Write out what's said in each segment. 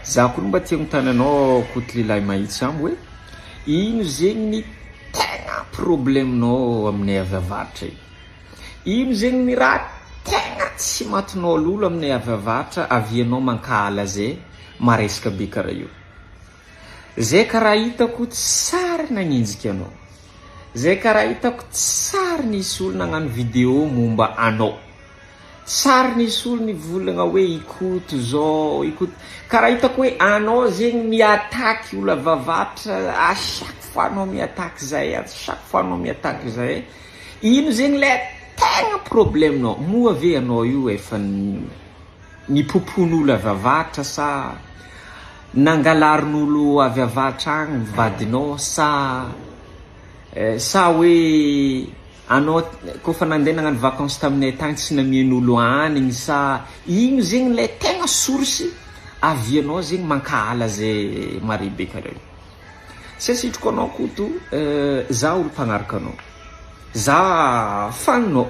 za koa mba tiagno tananao kotlilay mahitsy ambo hoe ino zegny ny tegna problemenao aminay avy avaratra ino zegny ny raha tegna tsy mahatonao lolo aminay avy avaratra avianao mankala zay maresaka be karaha io zay karaha hitako tsara nagnenjika anao zay karaha hitako tsara nisy olo nagnano vidéo momba anao tsara nisy olo nivolagna hoe ikoto zao ikoto karaha hitako hoe anao zegny miataky olo avy avaratra à chaque fois anao miataky zay à chaque fois anao miataky zay ino zegny le tegna problemenao moa ave anao io efa nipopon'olo avy avaratra sa nangalarin'olo avy avaratra agny mivadinao sa hoe anao kofa nandeha nagnano vacances taminay tagny tsy namian'olo anigny sa ino zegny le tegna source avianao zegny mankala zay mare be karaha io sy asitrako anao koto za olo mpagnaraka anao za faninao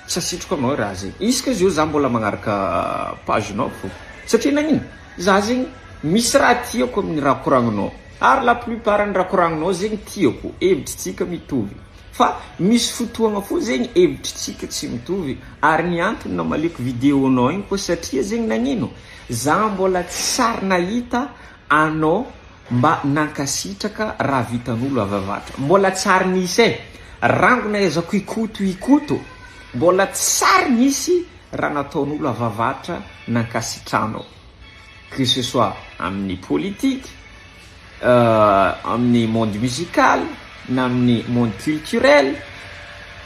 tsy asitrako anao raha zegny isaka izy io za mbola magnaraka pagenao fo satria nagnino za zegny misy raha tiako amin'ny raha koragninao ary la plupart ny raha koragninao zegny tiako hevitritsika mitovy fa misy fotoagna fo zegny hevitritsika tsy mitovy ary ny antony namaliako vidéonao igny koa satria zegny nagnino za mbola tsary nahita anao mba nankasitraka raha vitan'olo avy avaratra mbola tsary nisy rangona ezako ikoto mbola tsary nisy raha nataon'olo avy avaratra nankasitranao que ce soit amin'ny politique amin'ny monde musical na amin'ny monde culturel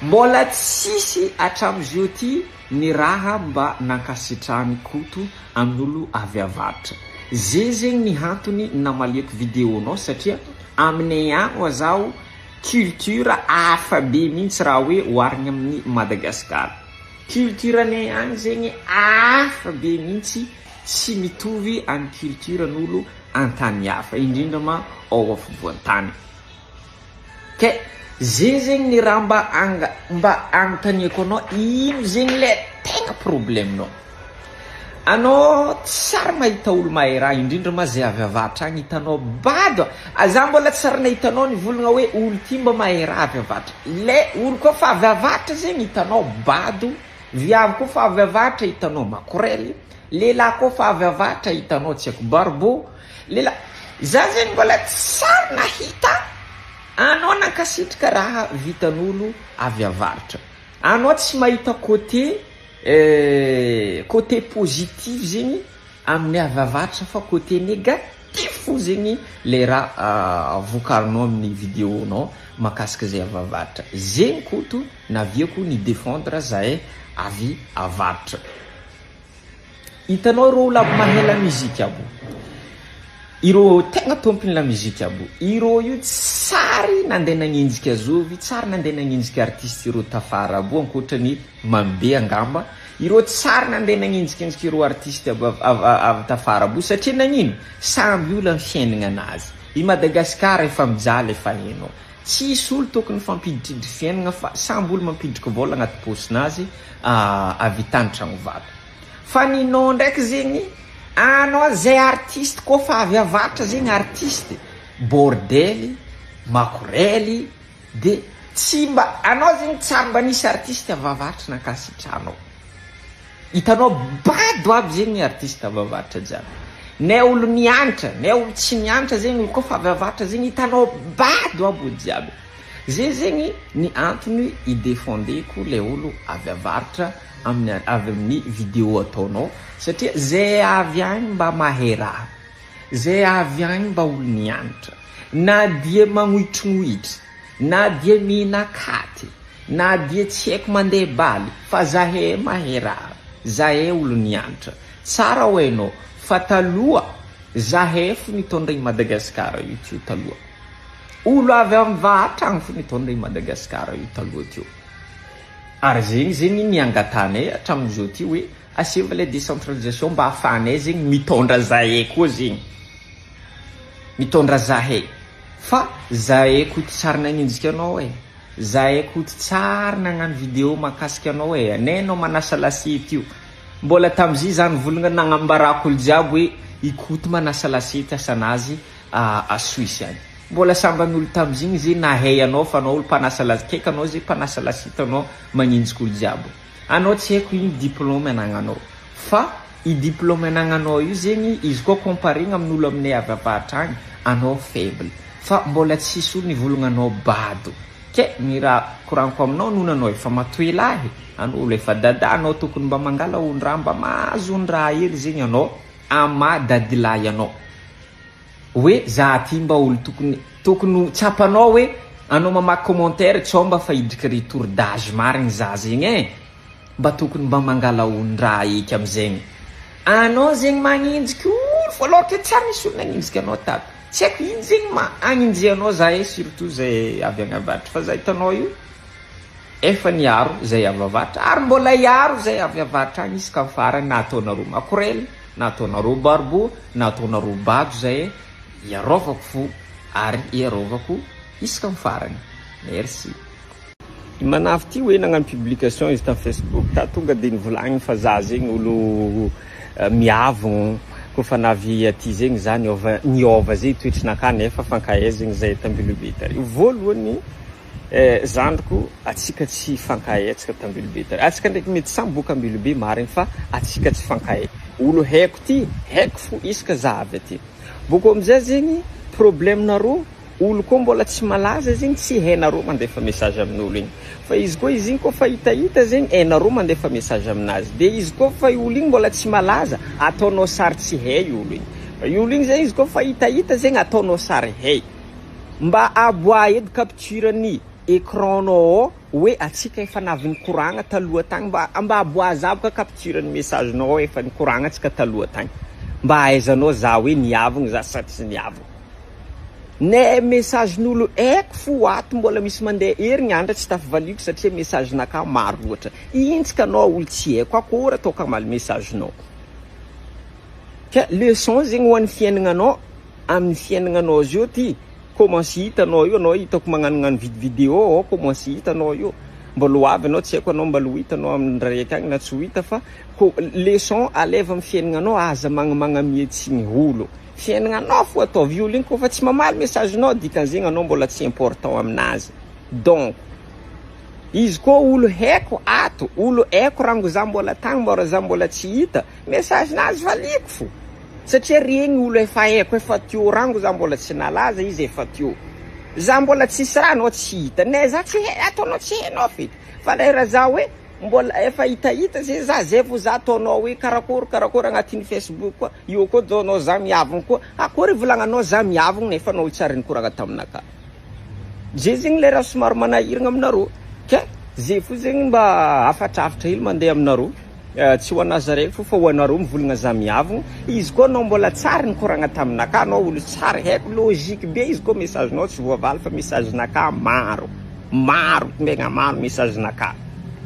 mbola tsisy atramizio ty ny raha mba nankasitrany koto amin'olo avy avaratra zay zegny ny antony namaliako vidéonao satria aminay agny zao culture hafa be mihitsy raha hoe oharigny amin'ny Madagasikara culture anay agny zegny hafa be mihitsy tsy mitovy amin'ny culture n'olo an-tany hafa indrindra ma ao afovoan-tany ke zay zegny ny raha mba agnontaniako anao ino zegny le tegna problemenao anao tsara mahita olo mahay raha indrindra ma zay avy avaratra agny hitanao bado za mbola tsara nahitanao nivolagna hoe olo ty mba mahay raha avy avaratra le olo koa fa avy avaratra zegny hitanao bado viavy koa fa avy avaratra hitanao makorely lehilahy koa fa avy avaratra hitanao tsy haiko barbeau lehilahy za zegny mbola tsara nahita anao nankasitraka raha vitan'olo avy avaratra anao tsy mahita côté positif zegny amin'ny avy avaratra fa côté négatif fo zegny le raha vokarinao amin'ny vidéonao makasika zay avy avaratra zegny koto naviako ny défendre zahay avy avaratra hitanao ro la mahay la muzika abo iro tegna tompony la muzika abo iro io tsary nandeha nagnenjika zovy tsary nandeha nagnenjika artiste iro tafara abo ankoatrany mambe angamba iro tsary nandeha nagnenjikenzika iro artiste avy tafara abo satria nagnino samby olo amin'ny fiainagna anazy i Madagasikara efa mijaly efa hainao tsisy olo tokony fampiditridry fiainagna fa samby olo mampidriky vola agnaty posinazy avitany tragnovato fa ninao ndraiky zegny anao zay artiste koa fa avy avaratra zegny artiste bordely makorely de tsy mba anao zegny tsary mba nisy artiste avy avaratra nankasitranao hitanao bado aby zegny artiste avy avaratra jiaby nay olo nianatra nay olo tsy nianatra zegny olo koa fa avy avaratra zegny hitanao bado aby olo jiaby zay zegny ny antony idefendeko le olo avy avaratra avy amin'ny vidéo ataonao satria zay avy agny mba mahay raha zay avy agny mba olo nianatra na dia magnohitronohitra na dia mihina-katy na dia tsy haiko mandeha baly fa zahay mahay raha zahay olo nianatra tsara ho hainao fa taloha zahay fo nitondra i Madagasikara io tio taloha olo avy amin'ny vaharatra agny fo nitondra i Madagasikara io taloha tio ary zegny niangatanay hatramizao ty hoe aseva le décentralisation mba ahafahanay zegny mitondra zahay koa zegny mitondra zahay fa zahay koa ty tsara nagnenjika anao zahay koa ty tsara nagnano vidéo makasika anao anay anao manasa lasety io mbola tam'izy zany volagna nagnambarako olo jiaby hoe ikoto manasa lasety asanazy a Suisse any. Mbola samban'olo tam'zigny zay nahay anao fa anao olo mpanasa lasety, kaiky anao zay mpanasa lasety anao magninjiky olo jiaby. Anao tsy haiko ino diplôme anagnanao, fa i diplôme anagnanao io zegny izy koa comparé amin'olo aminay avy avatra agny, anao faible. Fa mbola tsisy olo nivolagna bado. Ke mira koraniko aminao noho anao efa matoe lahy, anao olo efa dada, anao tokony mba mangala ondraha mba mahazo ondraha hely zegny anao ama dadilahy anao. Hoe za ty mba olo tokony tsapanao hoe anao mamaky commentaire tsao mba fa idriky retour d'âge marigny za zegny mba tokony mba mangala ondraha eky am'zegny. Anao zegny magninjiky olo voaloha ke tsara misy olo nagninjiky anao tato. Tsy haiko ino zegny agninjianao za surtout zay avy agny avatra, fa za hitanao io efa niaro zay avy avatra ary mbola iaro zay avy avatra agny izy ka farany na ataonareo makorely na ataonareo barbo na ataonareo bago zay iarovako fo ary iarovako izy ka farany. Merci. Manavy ty hoe nagnano publication izy ta Facebook ta tonga de nivolagny fa za zegny olo miavogno kofa navy aty zegny za niova zay toetrinaka nefa fankahay zegny zay tambilobe tary. Voalohany zandriko atsika tsy fankahay atsika tambilobe tary. Atsika ndraiky mety samboka ambilobe marigny fa atsika tsy fankahay. Olo haiko ty haiko fo isaka za avy aty. Boko amizay zegny problemenareo olo koa mbola tsy malaza zegny tsy hainareo mandefa message amin'olo igny. Fa izy koa izy igny koa fa hitahita zegny hainareo mandefa message aminazy. De izy koa fa olo igny mbola tsy malaza ataonao sary tsy hay olo igny. Fa olo igny zegny izy koa fa hitahita zegny ataonao sary hay. Mba aboa edy capture-ny écran-nao hoe atsika efa navy nikoragna taloha tagny mba aboa zavoka capture-ny message-nao efa nikoragna atsika taloha tagny. Mba ahaizanao za hoe niavogno za sa tsy niavogno. Ne message n'olo haiko fo ato mbola misy mandeha herignandra tsy tafivaliko satria message naka maro loatra. Intsika anao olo tsy haiko akory ataoko amaly message nao. Ka leçon zegny ho an'ny fiaignanao amin'ny fiaignanao zio ty. Comment si hitanao io anao hitako magnanognano vidéo comment si hitanao io. Mbola avy anao tsy haiko anao mbola hitanao amin'ny raiky agny na tsy hita fa leçon aleva amin'ny fiaignanao aza magnamietsigny olo. Fiaignanao fo ataovy olo igny koa fa tsy mamaly messagenao dikan'zegny anao mbola tsy important aminazy. Donc izy koa olo haiko ato, olo haiko rango za mbola tagny mbora za mbola tsy hita, message nazy valiko fo. Satria regny olo efa haiko efa teo rango za mbola tsy nalaza izy efa teo. Za mbola tsisy raha anao tsy hita, ne za tsy ataonao tsy hainao fety. Fa lera za hoe mbola efa hitahita zay za zay vo za ataonao hoe karakory agnatin'ny Facebook koa io koa zao anao za miavogno koa akory volagnanao za miavogno nefa anao tsara nikoragna taminaka. Zay zegny lera somary manahiragna aminareo. Ka zay fo zegny mba afatrafatra hely mandeha aminareo. Tsy ho anazy raiky fo fa ho anareo mivolagna za miavogno. Izy koa anao mbola tsara nikoragna taminaka, anao olo tsara haiko logique be izy koa messagenao tsy voavaly fa messagenaka maro megna maro messagenaka.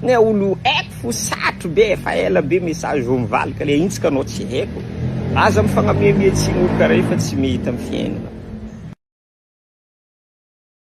Ne olo haiko fo satro be efa ela be message ho mivaly ka le intsika anao tsy haiko. Aza mifagnamiamietsigny olo karaha efa tsy mety amin'ny fiaignana.